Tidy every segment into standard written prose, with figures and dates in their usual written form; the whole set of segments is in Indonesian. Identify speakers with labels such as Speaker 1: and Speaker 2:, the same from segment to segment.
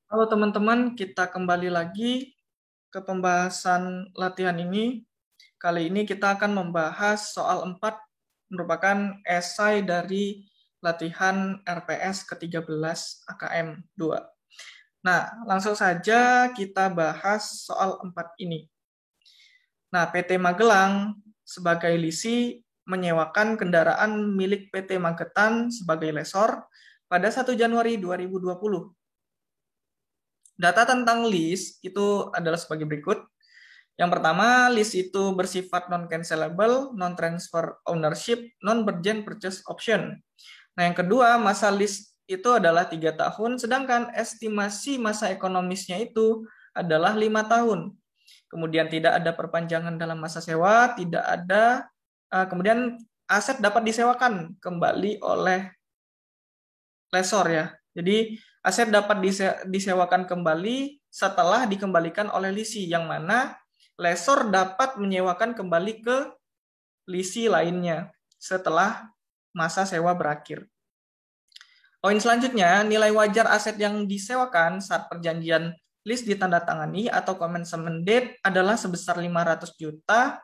Speaker 1: Halo teman-teman, kita kembali lagi ke pembahasan latihan ini. Kali ini kita akan membahas soal 4, merupakan esai dari latihan RPS ke-13 AKM 2. Nah, langsung saja kita bahas soal 4 ini. Nah, PT Magelang sebagai lisi menyewakan kendaraan milik PT Magetan sebagai lesor pada 1 Januari 2020. Data tentang lease itu adalah sebagai berikut. Yang pertama, lease itu bersifat non-cancelable, non-transfer ownership, non-burden purchase option. Nah, yang kedua, masa lease itu adalah 3 tahun, sedangkan estimasi masa ekonomisnya itu adalah 5 tahun. Kemudian tidak ada perpanjangan dalam masa sewa, tidak ada, kemudian aset dapat disewakan kembali oleh lesor ya. Jadi aset dapat disewakan kembali setelah dikembalikan oleh lisi, yang mana lesor dapat menyewakan kembali ke lisi lainnya setelah masa sewa berakhir. Poin selanjutnya, nilai wajar aset yang disewakan saat perjanjian lease ditandatangani atau commencement date adalah sebesar 500 juta.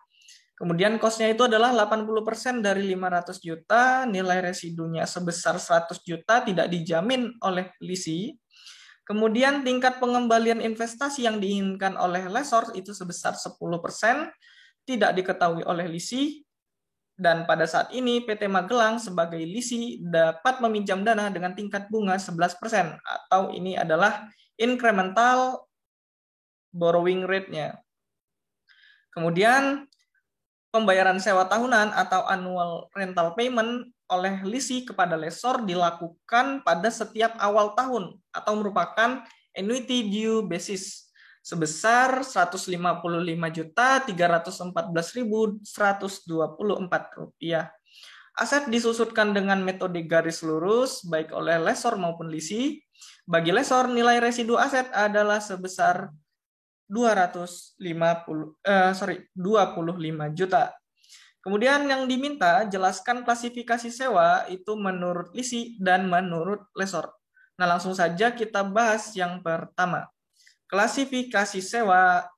Speaker 1: Kemudian cost-nya itu adalah 80% dari 500 juta, nilai residunya sebesar 100 juta tidak dijamin oleh lisi. Kemudian tingkat pengembalian investasi yang diinginkan oleh lessor itu sebesar 10%, tidak diketahui oleh lisi. Dan pada saat ini PT Magelang sebagai lisi dapat meminjam dana dengan tingkat bunga 11%, atau ini adalah incremental borrowing rate-nya. Kemudian pembayaran sewa tahunan atau annual rental payment oleh lisi kepada lesor dilakukan pada setiap awal tahun atau merupakan annuity due basis sebesar Rp355.314.124. Aset disusutkan dengan metode garis lurus baik oleh lesor maupun lisi. Bagi lesor, nilai residu aset adalah sebesar 25 juta. Kemudian yang diminta, jelaskan klasifikasi sewa itu menurut lisi dan menurut lesor. Nah, langsung saja kita bahas yang pertama. Klasifikasi sewa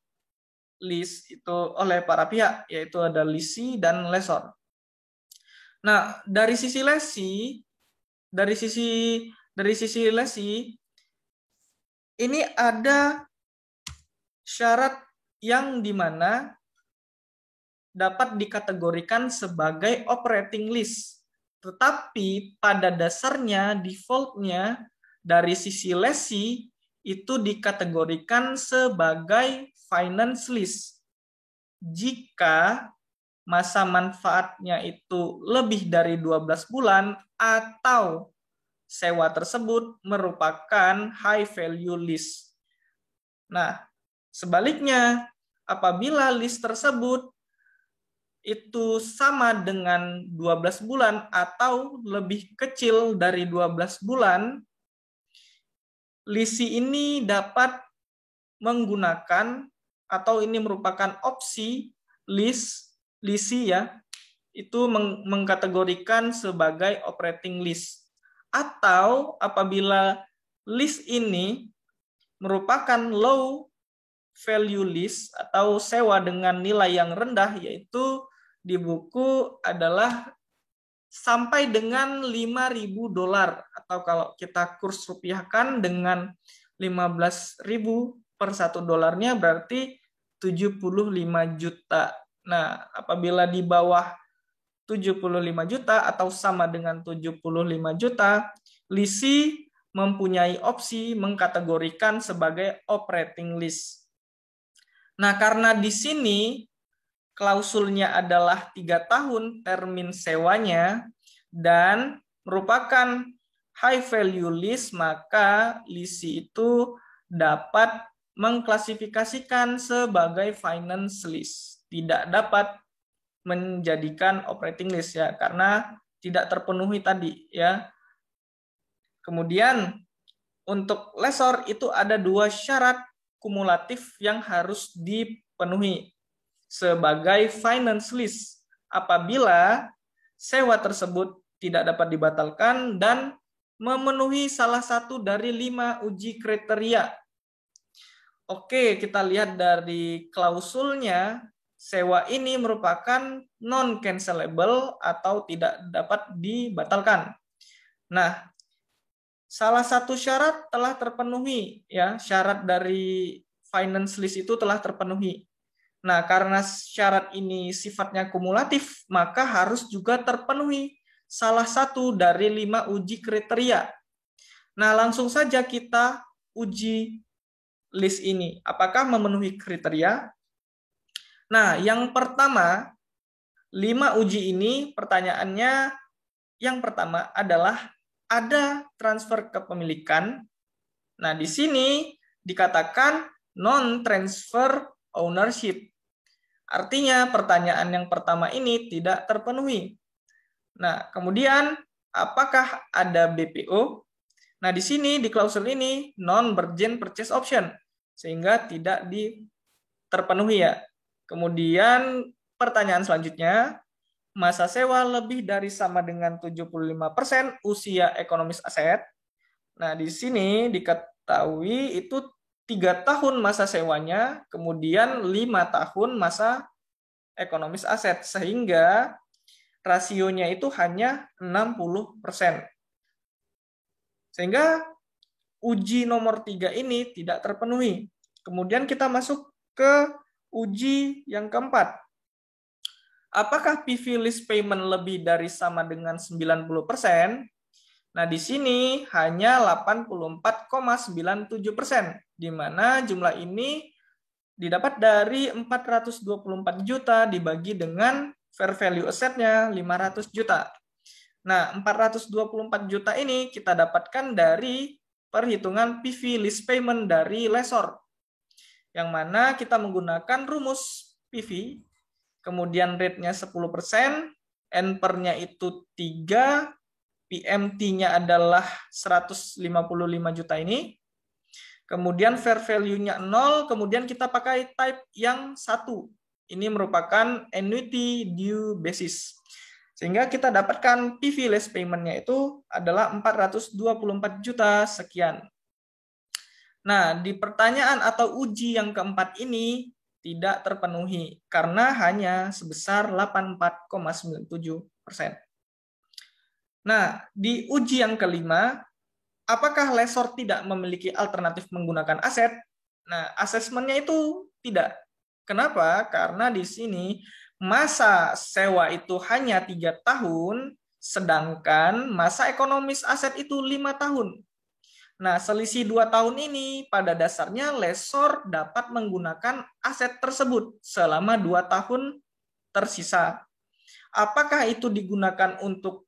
Speaker 1: lease itu oleh para pihak, yaitu ada lisi dan lesor. Nah, dari sisi lesi, ini ada syarat yang dimana dapat dikategorikan sebagai operating lease. Tetapi pada dasarnya, defaultnya dari sisi lesi itu dikategorikan sebagai finance lease. Jika masa manfaatnya itu lebih dari 12 bulan atau sewa tersebut merupakan high value lease. Nah, sebaliknya, apabila lease tersebut itu sama dengan 12 bulan atau lebih kecil dari 12 bulan, lisi ini dapat menggunakan atau ini merupakan opsi lisi ya, itu mengkategorikan sebagai operating lease. Atau apabila lease ini merupakan low value lease atau sewa dengan nilai yang rendah, yaitu di buku adalah sampai dengan $5.000, atau kalau kita kurs rupiahkan dengan 15.000 per $1 berarti 75 juta. Nah, apabila di bawah 75 juta atau sama dengan 75 juta, lisi mempunyai opsi mengkategorikan sebagai operating lease. Nah, karena di sini klausulnya adalah 3 tahun termin sewanya dan merupakan high value lease, maka lisi itu dapat mengklasifikasikan sebagai finance lease. Tidak dapat menjadikan operating lease ya, karena tidak terpenuhi tadi ya. Kemudian untuk lesor itu ada 2 syarat kumulatif yang harus dipenuhi sebagai finance lease apabila sewa tersebut tidak dapat dibatalkan dan memenuhi salah satu dari 5 uji kriteria. Oke, kita lihat dari klausulnya, sewa ini merupakan non-cancelable atau tidak dapat dibatalkan. Nah, salah satu syarat telah terpenuhi, ya, syarat dari finance lease itu telah terpenuhi. Nah, karena syarat ini sifatnya kumulatif, maka harus juga terpenuhi salah satu dari 5 uji kriteria. Nah, langsung saja kita uji list ini. Apakah memenuhi kriteria? Nah, yang pertama, 5 uji ini pertanyaannya yang pertama adalah ada transfer kepemilikan. Nah, di sini dikatakan non-transfer ownership. Artinya pertanyaan yang pertama ini tidak terpenuhi. Nah, kemudian apakah ada BPO? Nah, di sini di klausul ini non-burden purchase option sehingga tidak terpenuhi ya. Kemudian pertanyaan selanjutnya, masa sewa lebih dari sama dengan 75% usia ekonomis aset. Nah, di sini diketahui itu 3 tahun masa sewanya, kemudian 5 tahun masa ekonomis aset, sehingga rasionya itu hanya 60%. Sehingga uji nomor 3 ini tidak terpenuhi. Kemudian kita masuk ke uji yang keempat. Apakah PV list payment lebih dari sama dengan 90%? Nah, di sini hanya 84,97%, di mana jumlah ini didapat dari 424 juta dibagi dengan fair value asset-nya 500 juta. Nah, 424 juta ini kita dapatkan dari perhitungan PV list payment dari lessor, yang mana kita menggunakan rumus PV, kemudian rate-nya 10%, NPER-nya itu 3, PMT-nya adalah 155 juta ini. Kemudian fair value-nya 0, kemudian kita pakai type yang 1. Ini merupakan annuity due basis. Sehingga kita dapatkan PV less payment-nya itu adalah 424 juta sekian. Nah, di pertanyaan atau uji yang keempat ini tidak terpenuhi karena hanya sebesar 84,97%. Nah, di uji yang kelima, apakah lessor tidak memiliki alternatif menggunakan aset? Nah, asesmennya itu tidak. Kenapa? Karena di sini masa sewa itu hanya 3 tahun, sedangkan masa ekonomis aset itu 5 tahun. Nah, selisih 2 tahun ini pada dasarnya lessor dapat menggunakan aset tersebut selama 2 tahun tersisa. Apakah itu digunakan untuk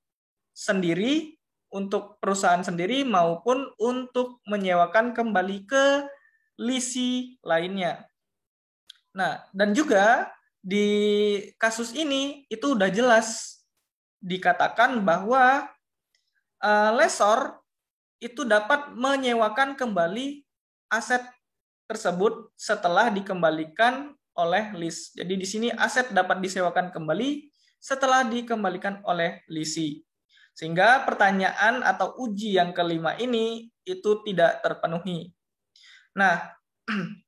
Speaker 1: sendiri, untuk perusahaan sendiri, maupun untuk menyewakan kembali ke lisi lainnya. Nah, dan juga di kasus ini itu udah jelas dikatakan bahwa lessor itu dapat menyewakan kembali aset tersebut setelah dikembalikan oleh lease. Jadi di sini aset dapat disewakan kembali setelah dikembalikan oleh lisi. Sehingga pertanyaan atau uji yang kelima ini itu tidak terpenuhi. Nah,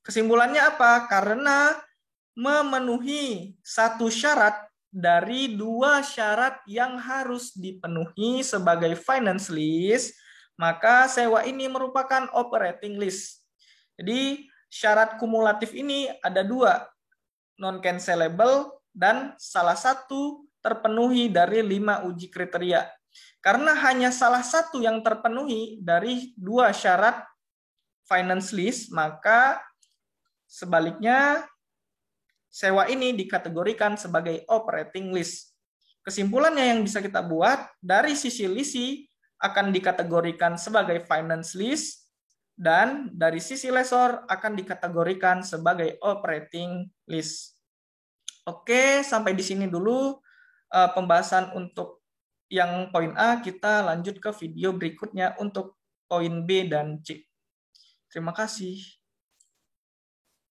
Speaker 1: kesimpulannya apa? Karena memenuhi satu syarat dari 2 syarat yang harus dipenuhi sebagai finance lease, maka sewa ini merupakan operating lease. Jadi syarat kumulatif ini ada 2, non-cancelable dan salah satu terpenuhi dari 5 uji kriteria. Karena hanya salah satu yang terpenuhi dari 2 syarat finance lease, maka sebaliknya sewa ini dikategorikan sebagai operating lease. Kesimpulannya yang bisa kita buat, dari sisi lisi akan dikategorikan sebagai finance lease, dan dari sisi lessor akan dikategorikan sebagai operating lease. Oke, sampai di sini dulu pembahasan untuk yang poin A. Kita lanjut ke video berikutnya untuk poin B dan C. Terima kasih.